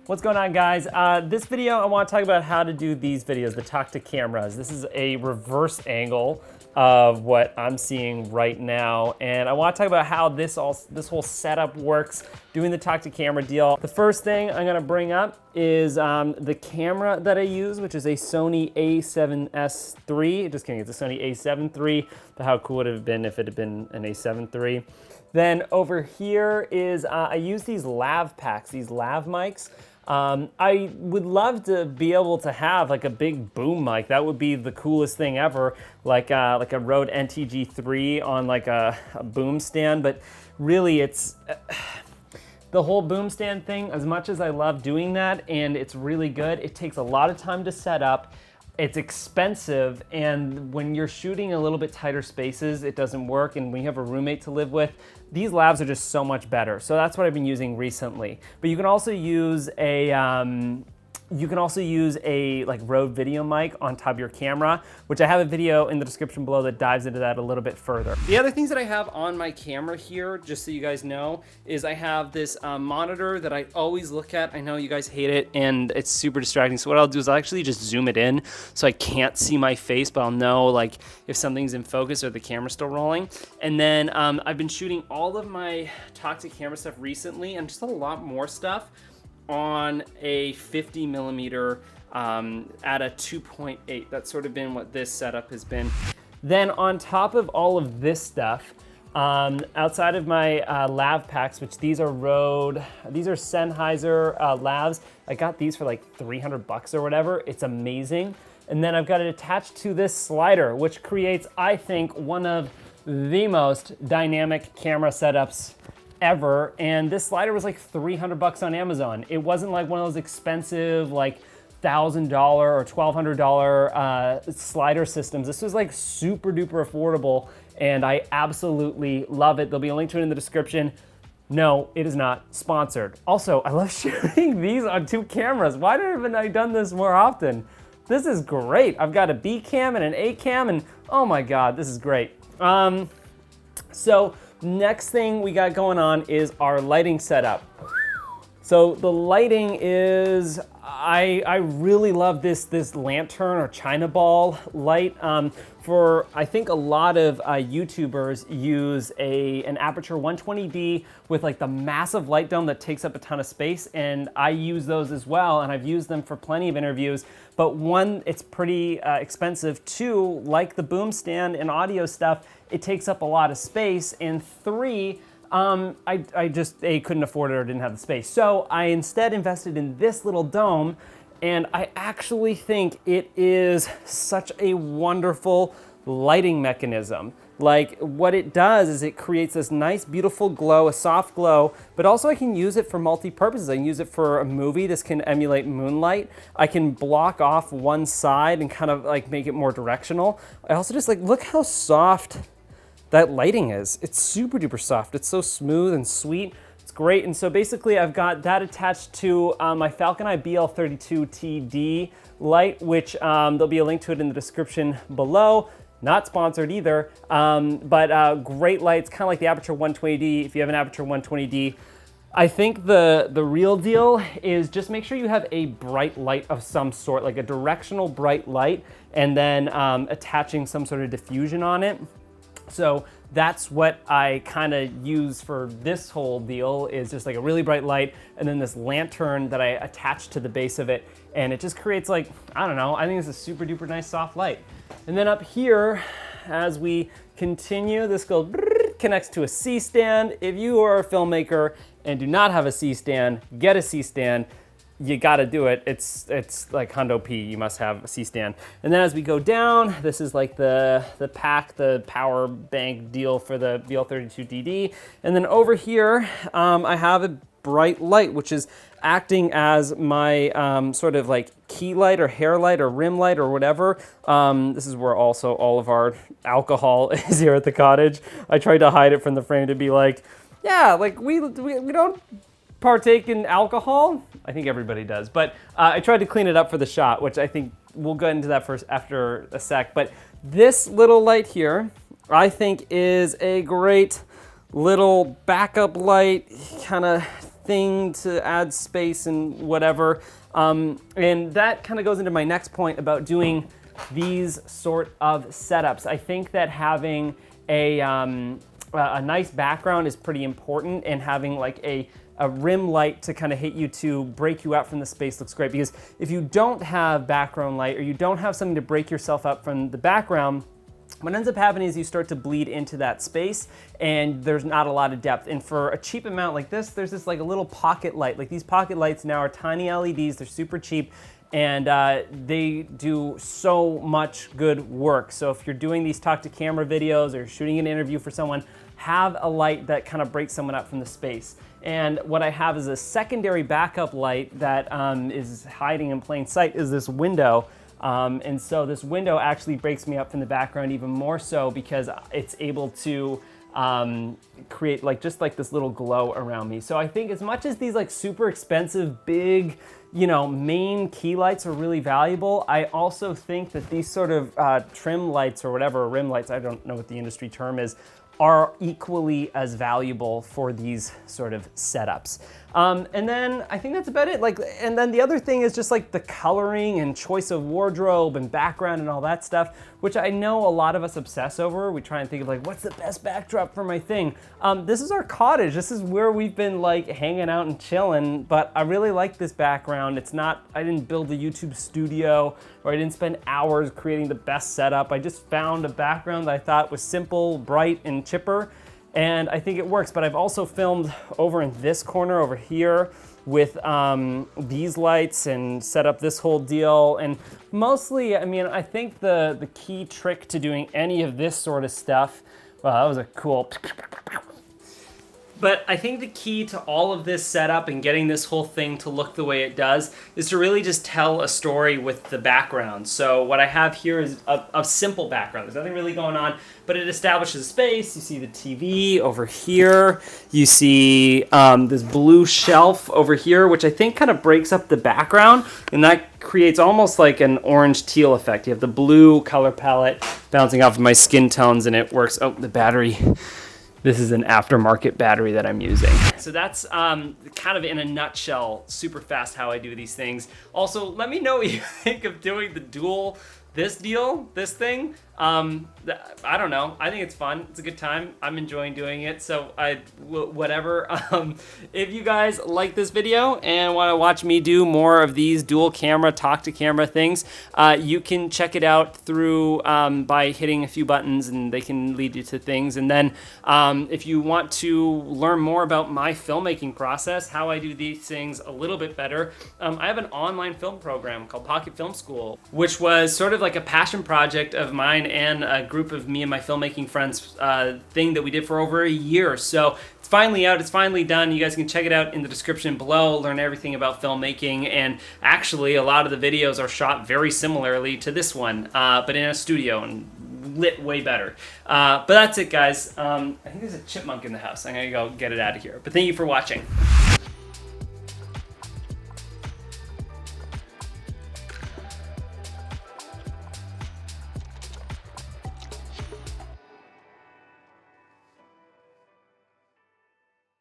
What's going on, guys? This video, I want to talk about how to do these videos, the talk to cameras. This is a reverse angle of what I'm seeing right now, and I want to talk about how this whole setup works, doing the talk to camera deal. The first thing I'm going to bring up is the camera that I use, which is a Sony a7S III. Just kidding, it's a Sony a7 III, but how cool would it have been if it had been an a7 III? Then over here is, I use these lav packs, these lav mics. I would love to be able to have like a big boom mic. That would be the coolest thing ever, like a Rode NTG3 on like a boom stand. But really, it's the whole boom stand thing. As much as I love doing that, and it's really good, it takes a lot of time to set up. It's expensive, and when you're shooting a little bit tighter spaces, it doesn't work, and when you have a roommate to live with, these lavs are just so much better. So that's what I've been using recently. But you can also use a like Rode video mic on top of your camera, which I have a video in the description below that dives into that a little bit further. The other things that I have on my camera here, just so you guys know, is I have this monitor that I always look at. I know you guys hate it and it's super distracting. So what I'll do is I'll actually just zoom it in so I can't see my face, but I'll know like if something's in focus or the camera's still rolling. And then I've been shooting all of my talk to camera stuff recently and just a lot more stuff on a 50 millimeter at a 2.8. That's sort of been what this setup has been. Then on top of all of this stuff, outside of my lav packs, which these are Rode, these are Sennheiser lavs. I got these for like 300 bucks or whatever. It's amazing. And then I've got it attached to this slider, which creates, I think, one of the most dynamic camera setups ever. And this slider was like 300 bucks on Amazon. It wasn't like one of those expensive like $1,000 or $1,200 slider systems. This was like super duper affordable, and I absolutely love it. There'll be a link to it in the description. No, it is not sponsored. Also, I love shooting these on two cameras. Why haven't I done this more often? This is great. I've got a B cam and an A cam, and oh my God, this is great. So next thing we got going on is our lighting setup. So the lighting is, I really love this lantern or China ball light. I think a lot of YouTubers use an Aperture 120D with like the massive light dome that takes up a ton of space, and I use those as well, and I've used them for plenty of interviews. But one, it's pretty expensive. Two, like the boom stand and audio stuff, it takes up a lot of space. And three, I just couldn't afford it or didn't have the space. So I instead invested in this little dome, and I actually think it is such a wonderful lighting mechanism. Like what it does is it creates this nice, beautiful glow, a soft glow, but also I can use it for multi-purposes. I can use it for a movie. This can emulate moonlight. I can block off one side and kind of like make it more directional. I also just like, look how soft that lighting is. It's super duper soft. It's so smooth and sweet. It's great. And so basically I've got that attached to my Falcon Eye BL32TD light, which there'll be a link to it in the description below. Not sponsored either, but great lights, kind of like the Aperture 120D. If you have an Aperture 120D, I think the real deal is just make sure you have a bright light of some sort, like a directional bright light, and then attaching some sort of diffusion on it. So that's what I kind of use for this whole deal, is just like a really bright light and then this lantern that I attach to the base of it. And it just creates like, I don't know, I think it's a super duper nice soft light. And then up here, as we continue, this goes, connects to a C-stand. If you are a filmmaker and do not have a C-stand, get a C-stand. You gotta do it. It's like Hundo P, you must have a C-stand. And then as we go down, this is like the pack, the power bank deal for the BL32DD. And then over here, I have a bright light, which is acting as my sort of like key light or hair light or rim light or whatever. This is where also all of our alcohol is here at the cottage. I tried to hide it from the frame to be like, yeah, like we don't partake in alcohol. I think everybody does, but I tried to clean it up for the shot, which I think we'll go into that first after a sec. But this little light here, I think is a great little backup light, kind of thing to add space and whatever. And that kind of goes into my next point about doing these sort of setups. I think that having a nice background is pretty important, and having like a rim light to kind of hit you to break you out from the space looks great, because if you don't have background light, or you don't have something to break yourself up from the background, what ends up happening is you start to bleed into that space and there's not a lot of depth. And for a cheap amount like this, there's this like a little pocket light. Like these pocket lights now are tiny LEDs, they're super cheap, and they do so much good work. So if you're doing these talk to camera videos or shooting an interview for someone, have a light that kind of breaks someone up from the space. And what I have is a secondary backup light that is hiding in plain sight is this window. And so this window actually breaks me up from the background even more so, because it's able to create like just like this little glow around me. So I think as much as these like super expensive, big, you know, main key lights are really valuable, I also think that these sort of trim lights or whatever, rim lights, I don't know what the industry term is, are equally as valuable for these sort of setups. And then I think that's about it. Like, and then the other thing is just like the coloring and choice of wardrobe and background and all that stuff, which I know a lot of us obsess over. We try and think of like, what's the best backdrop for my thing? This is our cottage. This is where we've been like hanging out and chilling, but I really like this background. It's not, I didn't build a YouTube studio, or I didn't spend hours creating the best setup. I just found a background that I thought was simple, bright, and chipper, and I think it works. But I've also filmed over in this corner over here with these lights and set up this whole deal. And mostly, I mean, I think the key trick to doing any of this sort of stuff, wow, that was a cool. But I think the key to all of this setup and getting this whole thing to look the way it does is to really just tell a story with the background. So what I have here is a simple background. There's nothing really going on, but it establishes space. You see the TV over here. You see this blue shelf over here, which I think kind of breaks up the background, and that creates almost like an orange teal effect. You have the blue color palette bouncing off of my skin tones, and it works. Oh, the battery. This is an aftermarket battery that I'm using. So that's kind of in a nutshell, super fast how I do these things. Also, let me know what you think of doing the dual, this thing. I don't know. I think it's fun. It's a good time. I'm enjoying doing it. So whatever. If you guys like this video and want to watch me do more of these dual camera, talk to camera things, you can check it out through by hitting a few buttons, and they can lead you to things. And then if you want to learn more about my filmmaking process, how I do these things a little bit better, I have an online film program called Pocket Film School, which was sort of like a passion project of mine and a group of me and my filmmaking friends thing that we did for over a year. So it's finally out, it's finally done. You guys can check it out in the description below, learn everything about filmmaking, and actually a lot of the videos are shot very similarly to this one, but in a studio and lit way better. But that's it, guys. I think there's a chipmunk in the house. I'm gonna go get it out of here. But thank you for watching.